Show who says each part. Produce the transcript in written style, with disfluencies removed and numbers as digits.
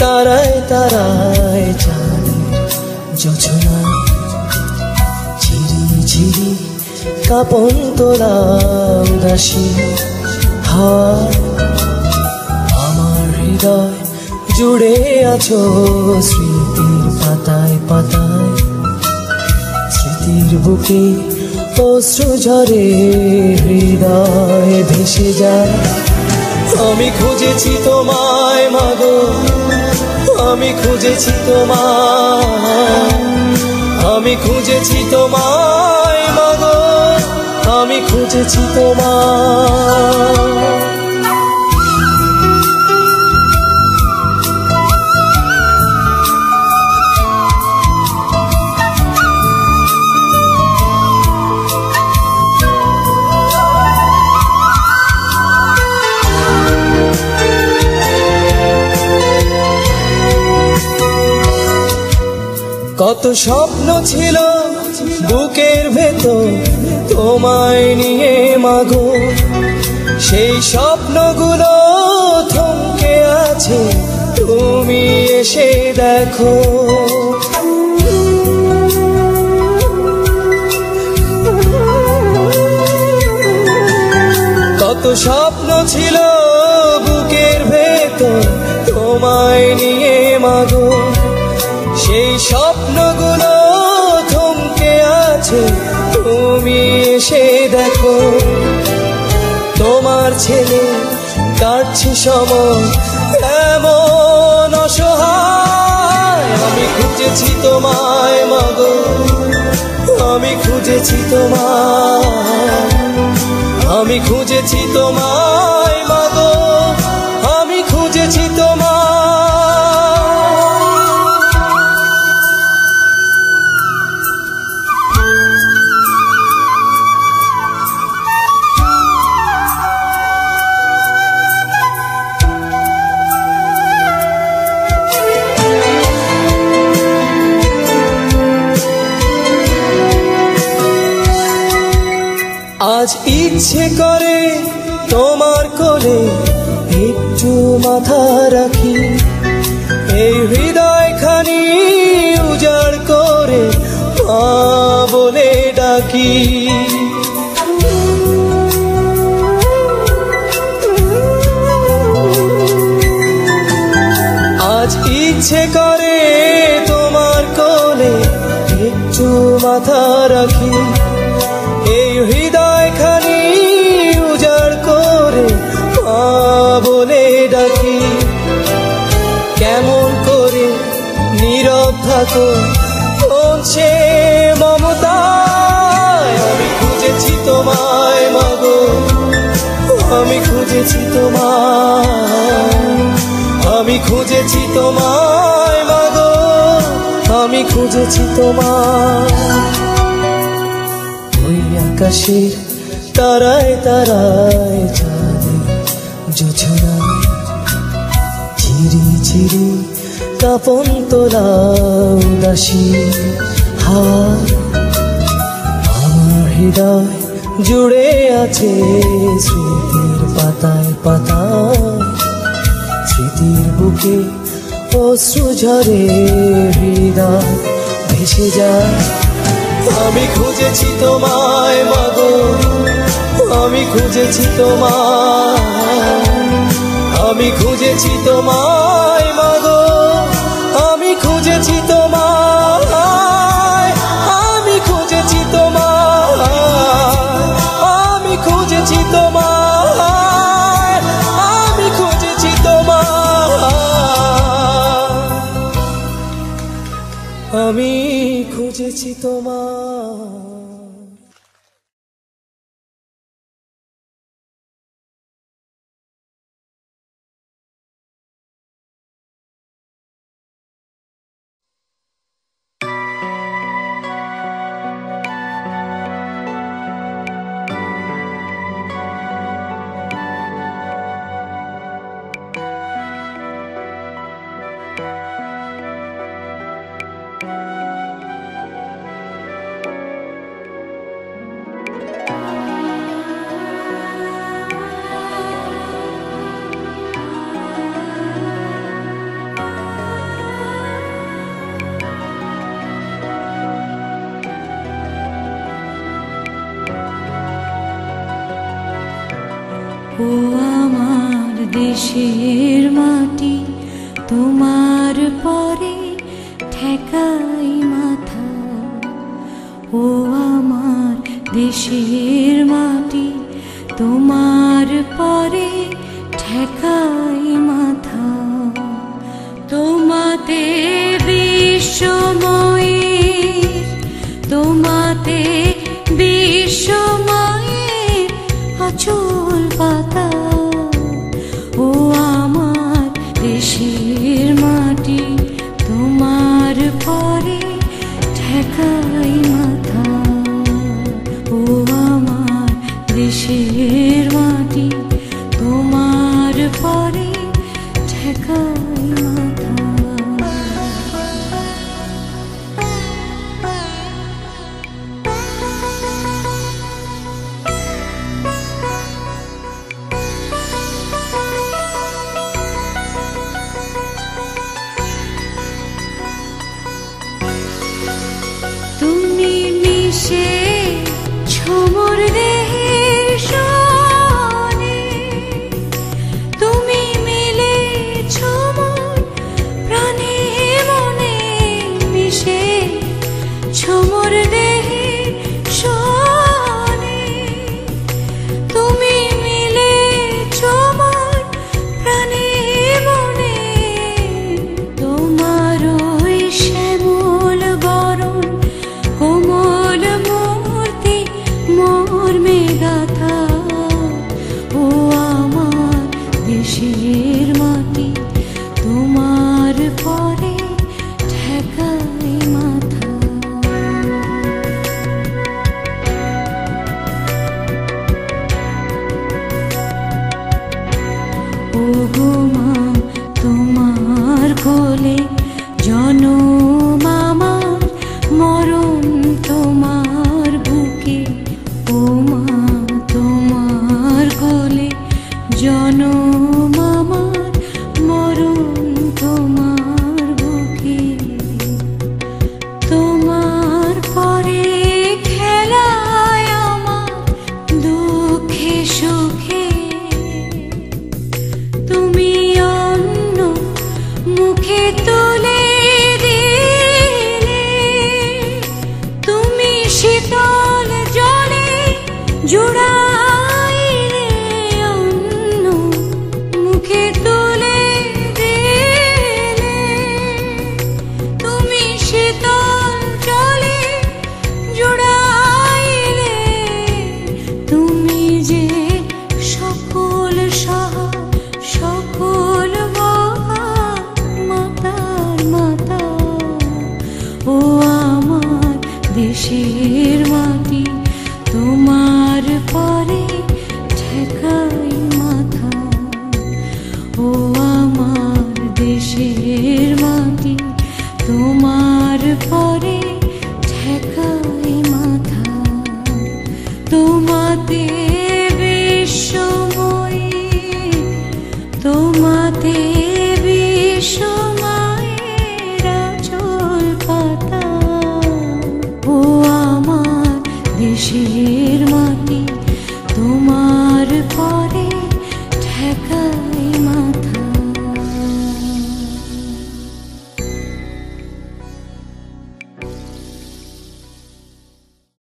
Speaker 1: তারায় তারায় চাঁদের যোছনা ঝিরি ঝিরি কাঁপন তোলা উদাসী হাওয়া আমার হৃদয় জুড়ে আছো স্মৃতির পাতায় পাতায় স্মৃতির বুকে অশ্রু ঝরে হৃদয় ভেসে যায় আমি খুঁজেছি তোমায় মাগো আমি খুঁজেছি তোমায় আমি খুঁজেছি তোমায় মাগো আমি খুঁজেছি তোমায় কত স্বপ্ন ছিল বুকের ভেতর তোমায় নিয়ে মাগো সেই স্বপ্নগুলো থমকে আছে তুমি এসে দেখো কত স্বপ্ন ছিল বুকের ভেতর তোমায় নিয়ে মাগো সেই স্বপ্নগুলো থমকে আছে তুমি এসে দেখো তোমার ছেলে কাটছে সময় এমন অসহায় আমি খুঁজেছি তোমায় মাগো আমি খুঁজেছি তোমায় আমি খুঁজেছি তোমায় মাগো আমি খুঁজেছি তোমায় আজ ইচ্ছে করে তোমার কোলে একটু মাথা রাখি এই হৃদয়খানি উজাড় করে মা বলে ডাকি আজ ইচ্ছে করে তোমার কোলে একটু মাথা রাখি এই হৃদয়খানি উজাড় করে মা বলে ডাকি কেমন করে নীরব থাকো বলছে মমতায় আমি খুঁজেছি তোমায় মাগো আমি খুঁজেছি তোমায় আমি খুঁজেছি তোমায় মাগো আমি খুঁজেছি তোমায় ওই আকাশের তারায় তারায় চাঁদের যোছনা ঝিরি ঝিরি কাঁপন তোলা উদাসী হাওয়া আমার হৃদয় জুড়ে আছে স্মৃতির পাতায় পাতায় স্মৃতির বুকে অশ্রু ঝরে হৃদয় ভেসে যায় আমি খুঁজেছি তোমায় মাগো আমি খুঁজেছি তোমায় আমি খুঁজেছি তোমায় মাগো আমি খুঁজেছি তোমায় আমি খুঁজেছি তোমায় আমি খুঁজেছি তোমায় আমি খুঁজেছি তোমায় আমি খুঁজেছি তোমায়
Speaker 2: দেশের মাটি তোমার পরে ঠেকাই মাথা। ও আমার দেশের মাটি তোমার পরে ঠেকাই মাথা। তোমাতে বিশ্বময়ের, তোমাতে বিশ্বময়ের আঁচল পাতা। ও আমার দেশের মাটি তোমার পরে ঠেকাই মাথা। ও আমার দেশের মাটি তোমার পরে ঠেকাই মাথা। তুমি মিশে ছোমর দেহের সনে, তুমি মিলে ছোমর প্রাণে মনে, মিশে ছোমর দেহের সনে, তুমি মিলে ছোমর প্রাণে মনে। তোমার ওই শ্যামল বরণ কোমল মূর্তি মর্মে গাথা। ও আমার দেশের মাটি তোমার পরে ঠেকাই মাথা। ও গো মা তোমার কোলে জনম আমার, মরণ তোমার বুকে। ও মা তোমার কোলে জনম আমার, মরণ তোমার বুকে। তোমার পরে খেলায় আমার দুঃখে সুখে, তুমি অন্য মুখে তুলে দিলে, তুমি শীতল জলে জুড়াইলে, অন্য মুখে তুলে দিলে, তুমি শীতল জলে জুড়াইলে। তুমি যে সকল সাহা সকল মাতার মাতা। ও আমার দেশের মাটি তোমার পরে ঠেকাই মাথা। ও আমার দেশের মাটি তোমার পরে ঠেকাই মাথা। তোমাতে বিশ্বময়ের, তোমাতে বিশ্বময়ের আঁচল পাতা। ও আমার দেশের